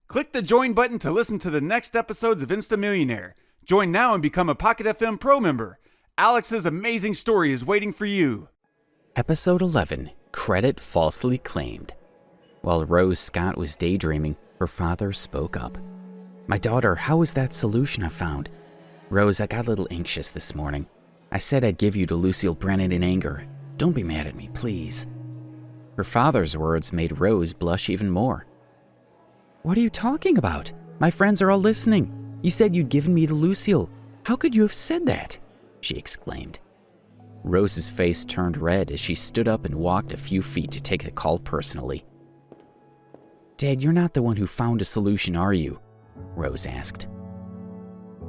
Click the join button to listen to the next episodes of Insta Millionaire. Join now and become a Pocket FM Pro member. Alex's amazing story is waiting for you. Episode 11, Credit Falsely Claimed. While Rose Scott was daydreaming, her father spoke up. "My daughter, how was that solution I found? Rose, I got a little anxious this morning. I said I'd give you to Lucille Brennan in anger. Don't be mad at me, please." Her father's words made Rose blush even more. "What are you talking about? My friends are all listening. You said you'd given me to Lucille. How could you have said that?" she exclaimed. Rose's face turned red as she stood up and walked a few feet to take the call personally. "Dad, you're not the one who found a solution, are you?" Rose asked.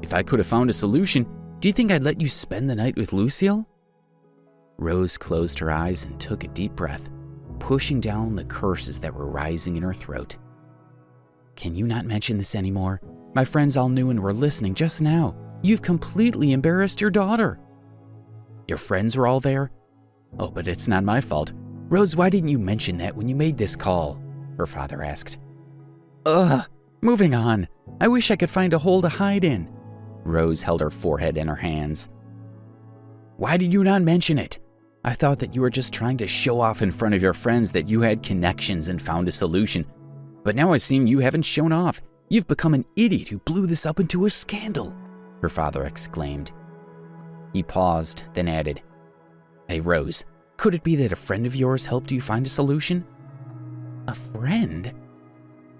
"If I could have found a solution, do you think I'd let you spend the night with Lucille?" Rose closed her eyes and took a deep breath, pushing down the curses that were rising in her throat. "Can you not mention this anymore? My friends all knew and were listening just now. You've completely embarrassed your daughter." "Your friends were all there? Oh, but it's not my fault. Rose, why didn't you mention that when you made this call?" her father asked. Moving on. I wish I could find a hole to hide in." Rose held her forehead in her hands. "Why did you not mention it? I thought that you were just trying to show off in front of your friends that you had connections and found a solution. But now I see you haven't shown off. You've become an idiot who blew this up into a scandal," her father exclaimed. He paused, then added, "Hey, Rose, could it be that a friend of yours helped you find a solution?" "A friend?"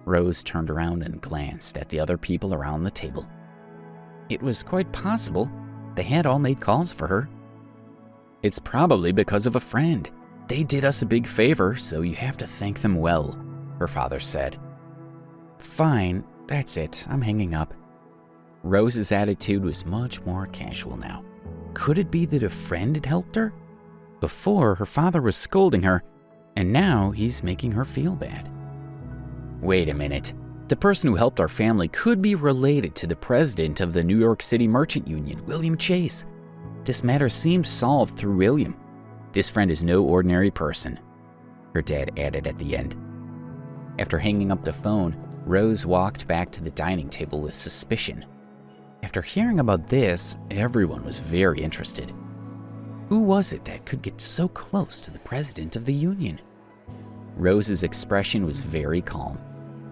Rose turned around and glanced at the other people around the table. It was quite possible. They had all made calls for her. "It's probably because of a friend. They did us a big favor, so you have to thank them well," her father said. "Fine, that's it. I'm hanging up." Rose's attitude was much more casual now. Could it be that a friend had helped her? Before, her father was scolding her, and now he's making her feel bad. Wait a minute. The person who helped our family could be related to the president of the New York City Merchant Union, William Chase. This matter seems solved through William. This friend is no ordinary person," her dad added at the end. After hanging up the phone, Rose walked back to the dining table with suspicion. After hearing about this, everyone was very interested. Who was it that could get so close to the president of the union? Rose's expression was very calm.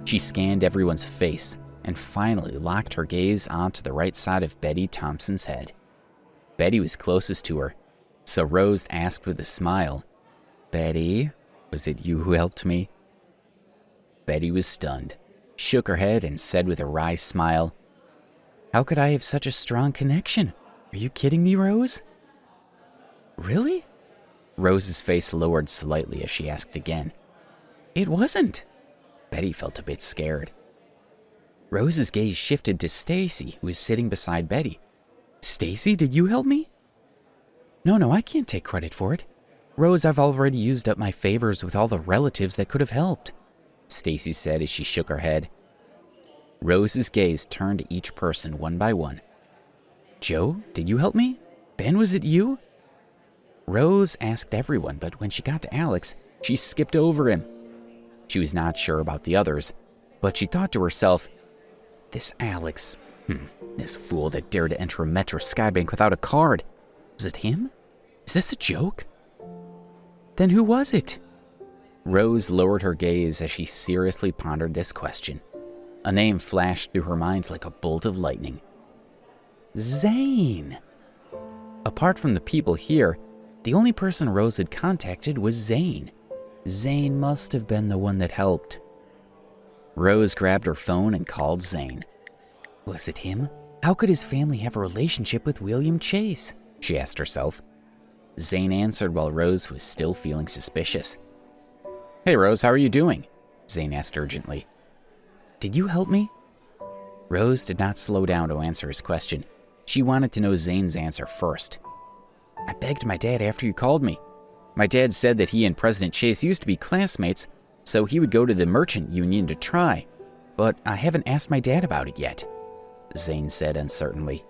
She scanned everyone's face and finally locked her gaze onto the right side of Betty Thompson's head. Betty was closest to her, so Rose asked with a smile, "Betty, was it you who helped me?" Betty was stunned, shook her head, and said with a wry smile, "How could I have such a strong connection? Are you kidding me, Rose?" "Really?" Rose's face lowered slightly as she asked again. "It wasn't." Betty felt a bit scared. Rose's gaze shifted to Stacy, who was sitting beside Betty. "Stacy, did you help me?" No, I can't take credit for it. Rose, I've already used up my favors with all the relatives that could have helped," Stacy said as she shook her head. Rose's gaze turned to each person one by one. "Joe, did you help me? Ben, was it you?" Rose asked everyone, but when she got to Alex, she skipped over him. She was not sure about the others, but she thought to herself, "This Alex, this fool that dared to enter a Metro Skybank without a card. Was it him? Is this a joke?" "Then who was it?" Rose lowered her gaze as she seriously pondered this question. A name flashed through her mind like a bolt of lightning. Zane. Apart from the people here, the only person Rose had contacted was Zane. Zane must have been the one that helped. Rose grabbed her phone and called Zane. Was it him? How could his family have a relationship with William Chase? She asked herself. Zane answered while Rose was still feeling suspicious. Hey Rose, how are you doing? Zane asked urgently. Did you help me? Rose did not slow down to answer his question. She wanted to know Zane's answer first. I begged my dad after you called me. My dad said that he and President Chase used to be classmates, so he would go to the merchant union to try. But I haven't asked my dad about it yet, Zane said uncertainly.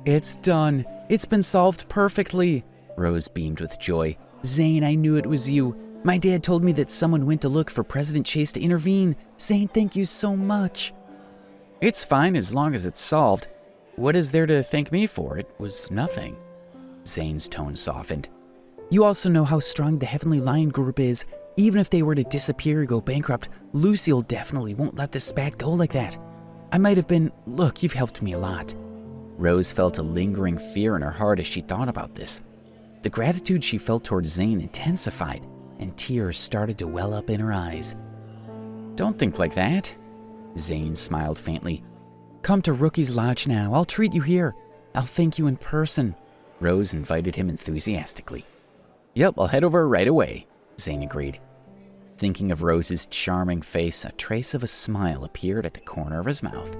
It's done. It's been solved perfectly. Rose beamed with joy. Zane, I knew it was you. My dad told me that someone went to look for President Chase to intervene. Zane, thank you so much. It's fine as long as it's solved. What is there to thank me for? It was nothing. Zane's tone softened. You also know how strong the Heavenly Lion Group is. Even if they were to disappear or go bankrupt, Lucille definitely won't let this spat go like that. I might have been... Look, you've helped me a lot. Rose felt a lingering fear in her heart as she thought about this. The gratitude she felt towards Zane intensified, and tears started to well up in her eyes. Don't think like that. Zane smiled faintly. Come to Rookie's Lodge now. I'll treat you here. I'll thank you in person. Rose invited him enthusiastically. Yep, I'll head over right away, Zane agreed. Thinking of Rose's charming face, a trace of a smile appeared at the corner of his mouth.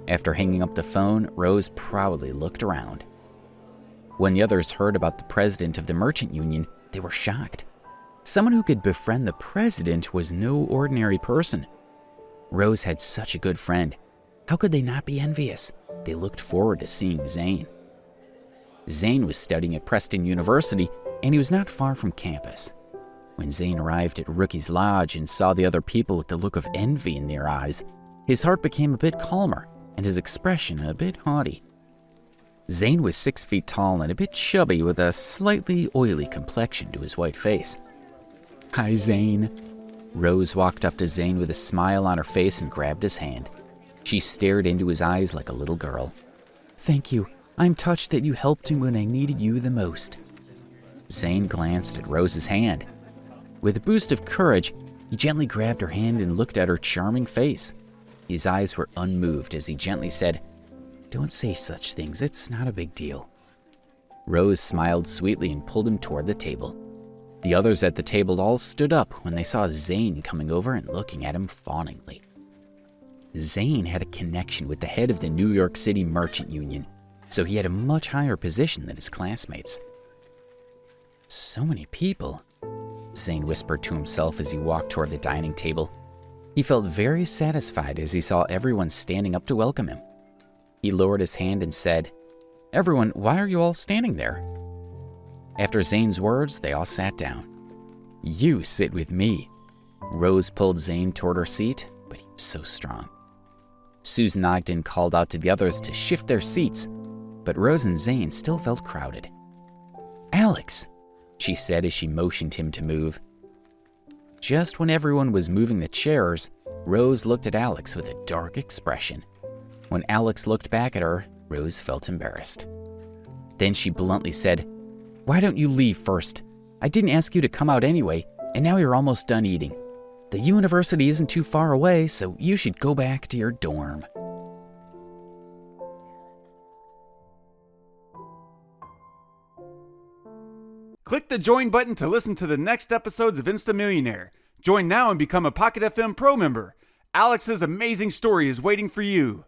After hanging up the phone, Rose proudly looked around. When the others heard about the president of the merchant union, they were shocked. Someone who could befriend the president was no ordinary person. Rose had such a good friend. How could they not be envious? They looked forward to seeing Zane. Zane was studying at Preston University, and he was not far from campus. When Zane arrived at Rookie's Lodge and saw the other people with the look of envy in their eyes, his heart became a bit calmer and his expression a bit haughty. Zane was 6 feet tall and a bit chubby with a slightly oily complexion to his white face. Hi, Zane. Rose walked up to Zane with a smile on her face and grabbed his hand. She stared into his eyes like a little girl. Thank you. I'm touched that you helped me when I needed you the most. Zane glanced at Rose's hand. With a boost of courage, he gently grabbed her hand and looked at her charming face. His eyes were unmoved as he gently said, Don't say such things, it's not a big deal. Rose smiled sweetly and pulled him toward the table. The others at the table all stood up when they saw Zane coming over and looking at him fawningly. Zane had a connection with the head of the New York City Merchant Union, so he had a much higher position than his classmates. So many people, Zane whispered to himself as he walked toward the dining table. He felt very satisfied as he saw everyone standing up to welcome him. He lowered his hand and said, Everyone, why are you all standing there? After Zane's words, they all sat down. You sit with me. Rose pulled Zane toward her seat, but he was so strong. Susan Ogden called out to the others to shift their seats, but Rose and Zane still felt crowded. Alex, she said as she motioned him to move. Just when everyone was moving the chairs, Rose looked at Alex with a dark expression. When Alex looked back at her, Rose felt embarrassed. Then she bluntly said, Why don't you leave first? I didn't ask you to come out anyway, and now you're almost done eating. The university isn't too far away, so you should go back to your dorm. Click the join button to listen to the next episodes of Insta Millionaire. Join now and become a Pocket FM Pro member. Alex's amazing story is waiting for you.